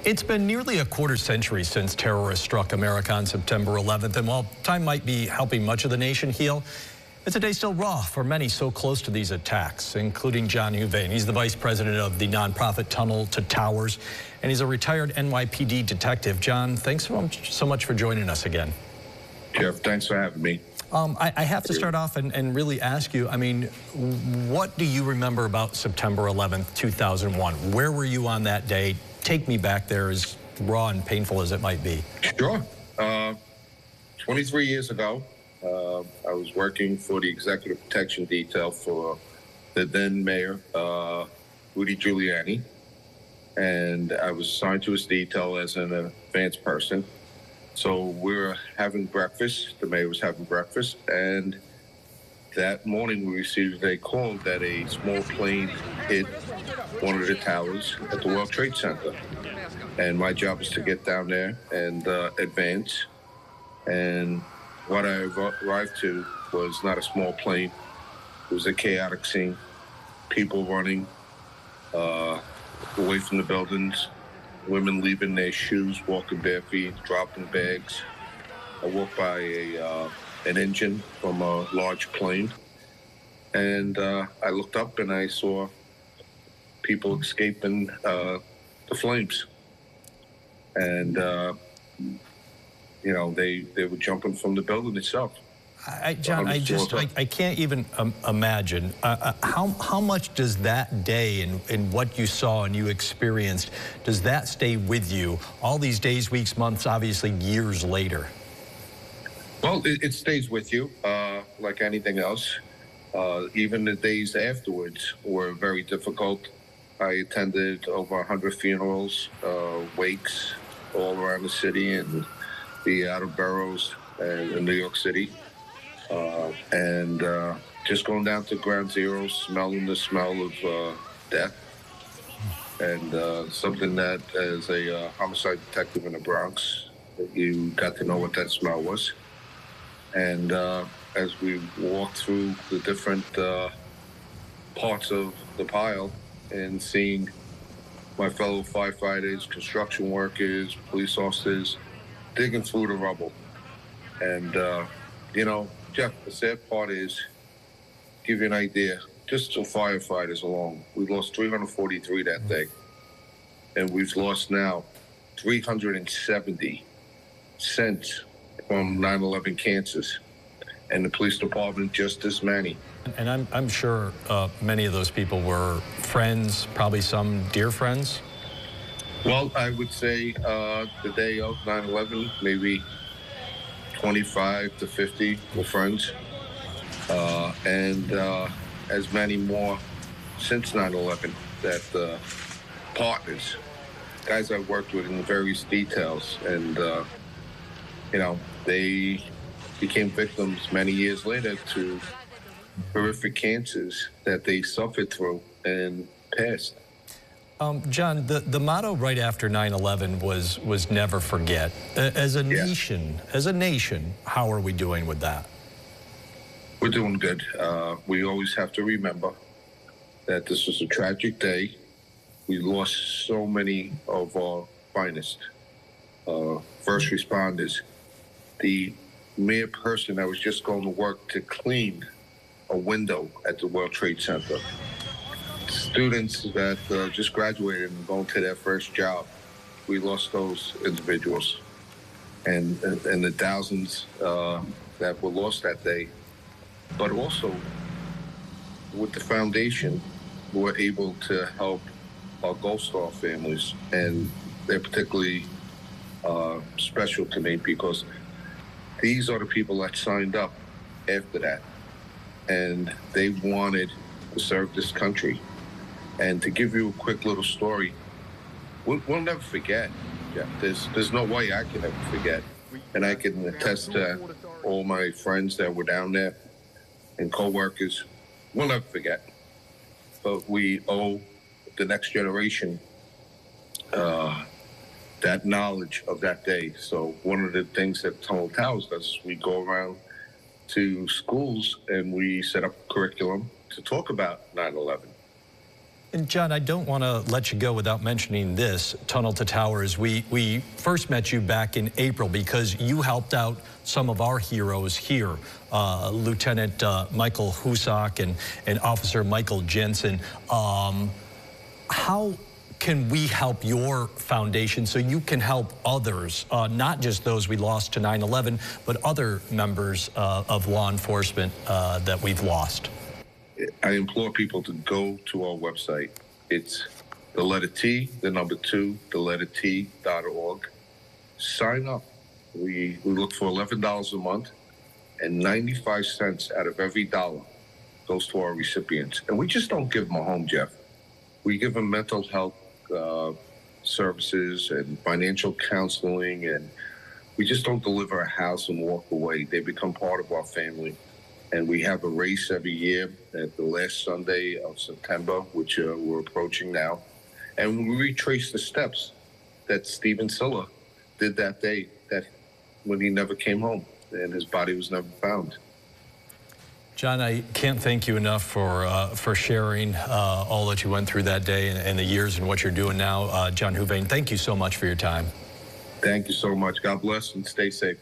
It's been nearly a quarter century since terrorists struck America on September 11th, and while time might be helping much of the nation heal, it's a day still raw for many so close to these attacks, including John Huvane. He's the vice president of the nonprofit Tunnel to Towers, and he's a retired NYPD detective. John, thanks so much for joining us again. Jeff, thanks for having me. I have to start off and really ask you, I mean, what do you remember about September 11th, 2001? Where were you on that day? Take me back there, as raw and painful as it might be. Sure. 23 years ago, I was working for the Executive Protection Detail for the then Mayor, Rudy Giuliani, and I was assigned to his detail as an advanced person. So we were having breakfast, the mayor was having breakfast, and that morning we received a call that a small plane hit one of the towers at the World Trade Center. And my job was to get down there and advance. And what I arrived to was not a small plane. It was a chaotic scene. People running away from the buildings. Women leaving their shoes, walking bare feet, dropping bags. I walked by an engine from a large plane, and I looked up and I saw people escaping the flames. And, you know, they were jumping from the building itself. John, I can't even imagine. How much does that day and what you saw and you experienced, does that stay with you all these days, weeks, months, obviously years later? Well, it stays with you like anything else. Even the days afterwards were very difficult. I attended over 100 funerals, wakes all around the city and the outer boroughs and in New York City. And just going down to ground zero, smelling the smell of death, and something that as a homicide detective in the Bronx, you got to know what that smell was. And as we walked through the different parts of the pile and seeing my fellow firefighters, construction workers, police officers digging through the rubble. And, you know, Jeff, the sad part is, give you an idea, just the firefighters alone, we lost 343 that day. And we've lost now 370 since from 9/11 cancers. And the police department, just as many. And I'm sure many of those people were friends, probably some dear friends. Well, I would say the day of 9/11, maybe 25 to 50 were friends, and as many more since 9/11 that partners, guys I worked with in various details, and you know, they became victims many years later to horrific cancers that they suffered through and passed. John, the motto right after 9/11 was never forget. As a nation, how are we doing with that? We're doing good. We always have to remember that this was a tragic day. We lost so many of our finest first responders. The mere person that was just going to work to clean a window at the World Trade Center. Students that just graduated and going to their first job. We lost those individuals, and the thousands that were lost that day. But also, with the foundation, we were able to help our Gold Star families, and they're particularly special to me because these are the people that signed up after that, and they wanted to serve this country. And to give you a quick little story, we'll never forget. Yeah, there's no way I can ever forget. And I can attest to all my friends that were down there and co-workers. We'll never forget. But we owe the next generation that knowledge of that day. So one of the things that Tunnel to Towers does, we go around to schools and we set up curriculum to talk about 9/11. And John, I don't want to let you go without mentioning this, Tunnel to Towers. We first met you back in April because you helped out some of our heroes here, Lieutenant Michael Husak and Officer Michael Jensen. How can we help your foundation so you can help others, not just those we lost to 9/11, but other members of law enforcement that we've lost? I implore people to go to our website. It's the letter T, the number 2, the letter T.org. Sign up. We look for $11 a month, and 95 cents out of every dollar goes to our recipients. And we just don't give them a home, Jeff. We give them mental health services and financial counseling, and we just don't deliver a house and walk away. They become part of our family. And we have a race every year at the last Sunday of September, which we're approaching now. And we retrace the steps that Stephen Silla did that day, that when he never came home and his body was never found. John, I can't thank you enough for sharing all that you went through that day and the years and what you're doing now. John Huvane, thank you so much for your time. Thank you so much. God bless and stay safe.